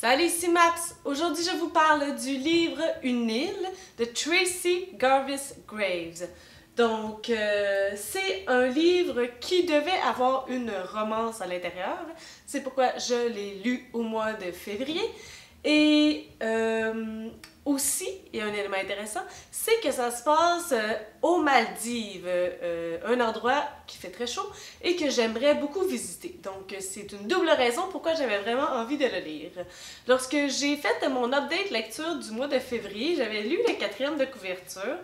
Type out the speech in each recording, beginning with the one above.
Salut, ici Max. Aujourd'hui, je vous parle du livre Une île de Tracy Garvis Graves. Donc, c'est un livre qui devait avoir une romance à l'intérieur. C'est pourquoi je l'ai lu au mois de février. Et aussi, il y a un élément intéressant, c'est que ça se passe aux Maldives, un endroit qui fait très chaud et que j'aimerais beaucoup visiter. Donc, c'est une double raison pourquoi j'avais vraiment envie de le lire. Lorsque j'ai fait mon update lecture du mois de février, j'avais lu la 4e de couverture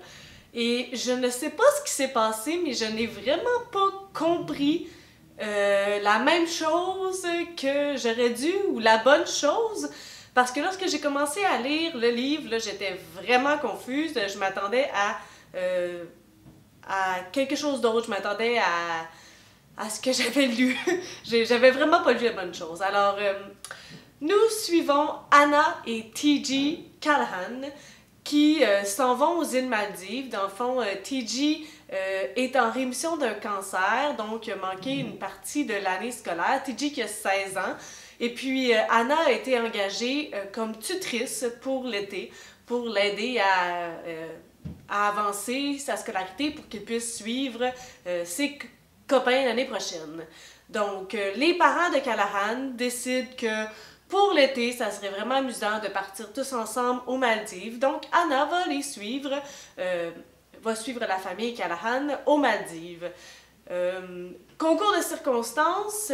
et je ne sais pas ce qui s'est passé, mais je n'ai vraiment pas compris la même chose que j'aurais dû ou la bonne chose. Parce que lorsque j'ai commencé à lire le livre, j'étais vraiment confuse. Je m'attendais à quelque chose d'autre. Je m'attendais à ce que j'avais lu. J'avais vraiment pas lu la bonne chose. Alors, nous suivons Anna et T.G. Callahan qui s'en vont aux îles Maldives. Dans le fond, T.G. est en rémission d'un cancer, donc il a manqué une partie de l'année scolaire. T.G. qui a 16 ans. Et puis, Anna a été engagée comme tutrice pour l'été, pour l'aider à avancer sa scolarité pour qu'il puisse suivre ses copains l'année prochaine. Donc, les parents de Callahan décident que pour l'été, ça serait vraiment amusant de partir tous ensemble aux Maldives. Donc, Anna va les suivre, va suivre la famille Callahan aux Maldives. Concours de circonstances,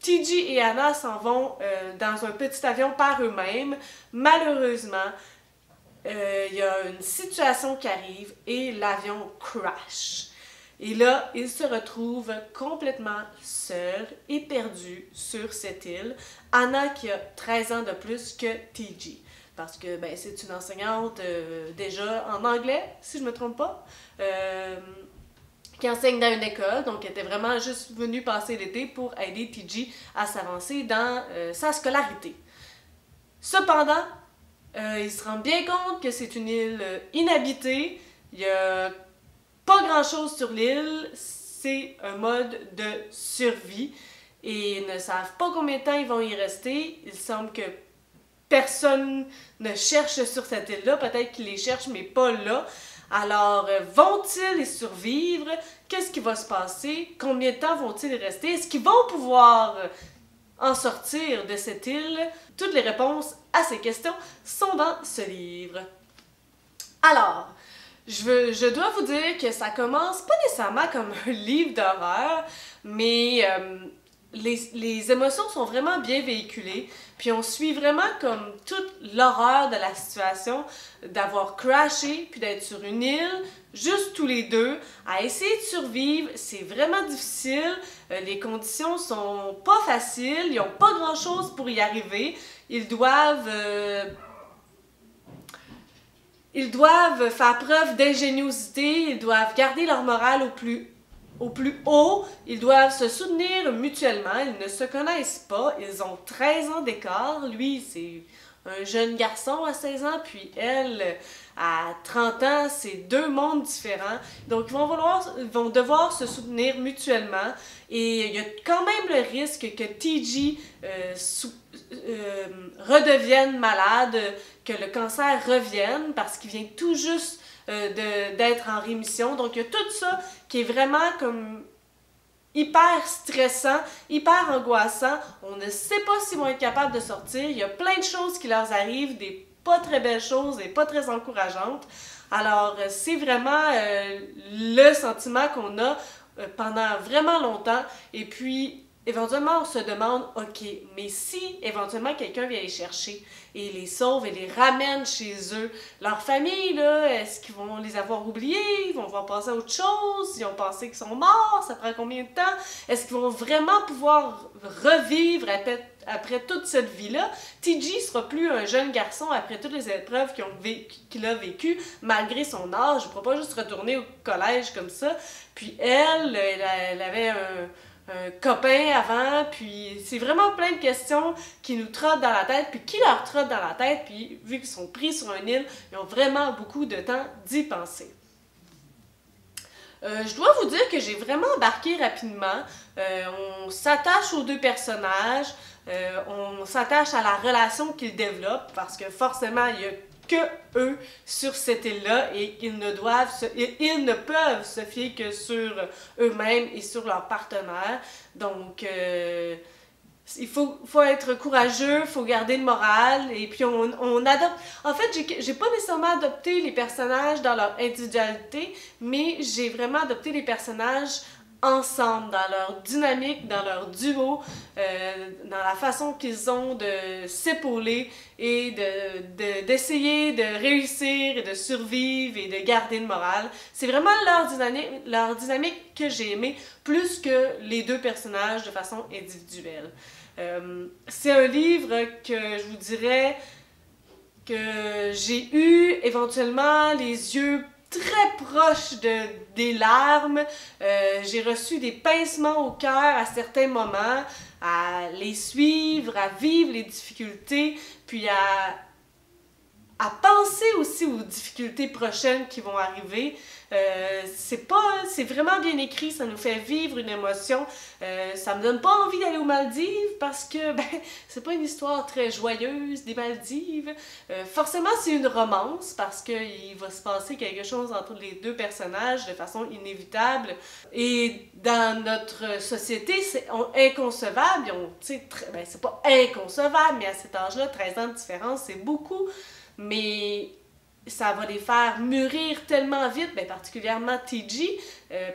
T.G. et Anna s'en vont dans un petit avion par eux-mêmes. Malheureusement, il y a une situation qui arrive et l'avion crash. Et là, ils se retrouvent complètement seuls et perdus sur cette île. Anna qui a 13 ans de plus que T.G. Parce que c'est une enseignante déjà en anglais, si je ne me trompe pas. Qui enseigne dans une école, donc elle était vraiment juste venue passer l'été pour aider T.G. à s'avancer dans sa scolarité. Cependant, il se rend bien compte que c'est une île inhabitée, il n'y a pas grand-chose sur l'île, c'est un mode de survie et ils ne savent pas combien de temps ils vont y rester. Il semble que personne ne cherche sur cette île-là, peut-être qu'ils les cherchent mais pas là. Alors, vont-ils y survivre? Qu'est-ce qui va se passer? Combien de temps vont-ils y rester? Est-ce qu'ils vont pouvoir en sortir de cette île? Toutes les réponses à ces questions sont dans ce livre. Alors, je dois vous dire que ça commence pas nécessairement comme un livre d'horreur, mais les émotions sont vraiment bien véhiculées, puis on suit vraiment comme toute l'horreur de la situation, d'avoir crashé, puis d'être sur une île, juste tous les deux, à essayer de survivre. C'est vraiment difficile, les conditions sont pas faciles, ils n'ont pas grand-chose pour y arriver, ils doivent faire preuve d'ingéniosité, ils doivent garder leur morale au plus haut, ils doivent se soutenir mutuellement, ils ne se connaissent pas, ils ont 13 ans d'écart, lui c'est un jeune garçon à 16 ans, puis elle à 30 ans, c'est deux mondes différents, donc ils vont devoir se soutenir mutuellement, et il y a quand même le risque que T.G. Redevienne malade, que le cancer revienne, parce qu'il vient tout juste d'être en rémission. Donc, il y a tout ça qui est vraiment comme hyper stressant, hyper angoissant. On ne sait pas s'ils vont être capables de sortir. Il y a plein de choses qui leur arrivent, des pas très belles choses et pas très encourageantes. Alors, c'est vraiment le sentiment qu'on a pendant vraiment longtemps. Et puis, éventuellement, on se demande, OK, mais si éventuellement quelqu'un vient les chercher et les sauve et les ramène chez eux, leur famille, là, est-ce qu'ils vont les avoir oubliés? Ils vont pouvoir passer à autre chose? Ils ont pensé qu'ils sont morts? Ça prend combien de temps? Est-ce qu'ils vont vraiment pouvoir revivre après toute cette vie-là? T.G. sera plus un jeune garçon après toutes les épreuves qu'il a vécues, malgré son âge. Il ne pourra pas juste retourner au collège comme ça. Puis elle avait un copain avant, puis c'est vraiment plein de questions qui nous trottent dans la tête, puis qui leur trottent dans la tête, puis vu qu'ils sont pris sur une île, ils ont vraiment beaucoup de temps d'y penser. Je dois vous dire que j'ai vraiment embarqué rapidement. On s'attache aux deux personnages, on s'attache à la relation qu'ils développent parce que forcément, il y a que eux sur cette île-là et ils ne peuvent se fier que sur eux-mêmes et sur leurs partenaires. Donc, il faut être courageux, il faut garder le moral, et puis on adopte... En fait, j'ai pas nécessairement adopté les personnages dans leur individualité, mais j'ai vraiment adopté les personnages ensemble, dans leur dynamique, dans leur duo, dans la façon qu'ils ont de s'épauler et d'essayer de réussir et de survivre et de garder le moral. C'est vraiment leur dynamique que j'ai aimé, plus que les deux personnages de façon individuelle. C'est un livre que je vous dirais que j'ai eu éventuellement les yeux très proches des larmes. J'ai reçu des pincements au cœur à certains moments, à les suivre, à vivre les difficultés, puis à penser aussi aux difficultés prochaines qui vont arriver. C'est vraiment bien écrit, ça nous fait vivre une émotion. Ça me donne pas envie d'aller aux Maldives parce que c'est pas une histoire très joyeuse des Maldives. Forcément, c'est une romance parce qu'il va se passer quelque chose entre les deux personnages de façon inévitable. Et dans notre société, c'est inconcevable. C'est pas inconcevable, mais à cet âge-là, 13 ans de différence, c'est beaucoup. Mais ça va les faire mûrir tellement vite, particulièrement TG.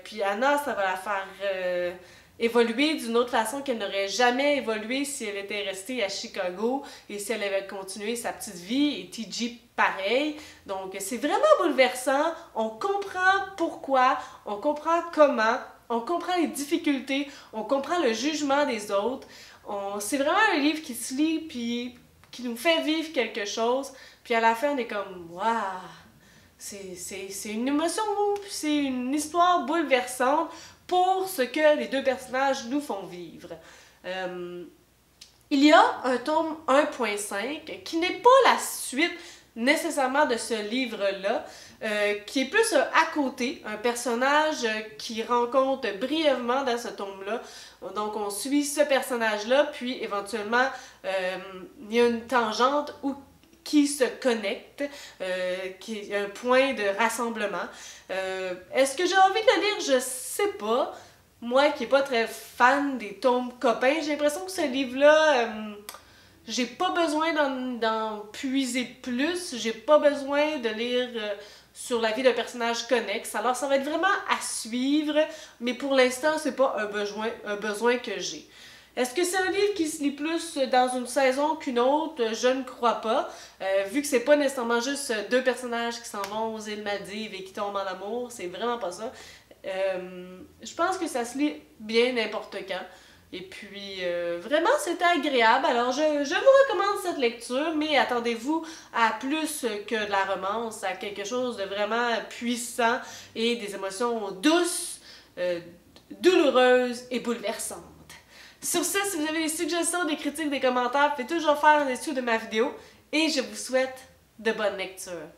Puis Anna, ça va la faire évoluer d'une autre façon qu'elle n'aurait jamais évolué si elle était restée à Chicago et si elle avait continué sa petite vie. Et TG, pareil. Donc, c'est vraiment bouleversant. On comprend pourquoi, on comprend comment, on comprend les difficultés, on comprend le jugement des autres. C'est vraiment un livre qui se lit puis qui nous fait vivre quelque chose. Puis à la fin, on est comme, waouh, c'est une émotion, c'est une histoire bouleversante pour ce que les deux personnages nous font vivre. Il y a un tome 1.5 qui n'est pas la suite nécessairement de ce livre-là, qui est plus à côté, un personnage qui rencontre brièvement dans ce tome-là. Donc on suit ce personnage-là, puis éventuellement il y a une tangente qui se connecte, qui est un point de rassemblement. Est-ce que j'ai envie de le lire? Je sais pas. Moi qui n'ai pas très fan des tomes copains, j'ai l'impression que ce livre-là, j'ai pas besoin d'en puiser plus, j'ai pas besoin de lire sur la vie d'un personnage connexe. Alors ça va être vraiment à suivre, mais pour l'instant, c'est pas un besoin que j'ai. Est-ce que c'est un livre qui se lit plus dans une saison qu'une autre? Je ne crois pas. Vu que c'est pas nécessairement juste deux personnages qui s'en vont aux îles Maldives et qui tombent en amour, c'est vraiment pas ça. Je pense que ça se lit bien n'importe quand. Et puis, vraiment, c'était agréable. Alors, je vous recommande cette lecture, mais attendez-vous à plus que de la romance, à quelque chose de vraiment puissant et des émotions douces, douloureuses et bouleversantes. Sur ce, si vous avez des suggestions, des critiques, des commentaires, faites toujours faire en dessous de ma vidéo et je vous souhaite de bonnes lectures.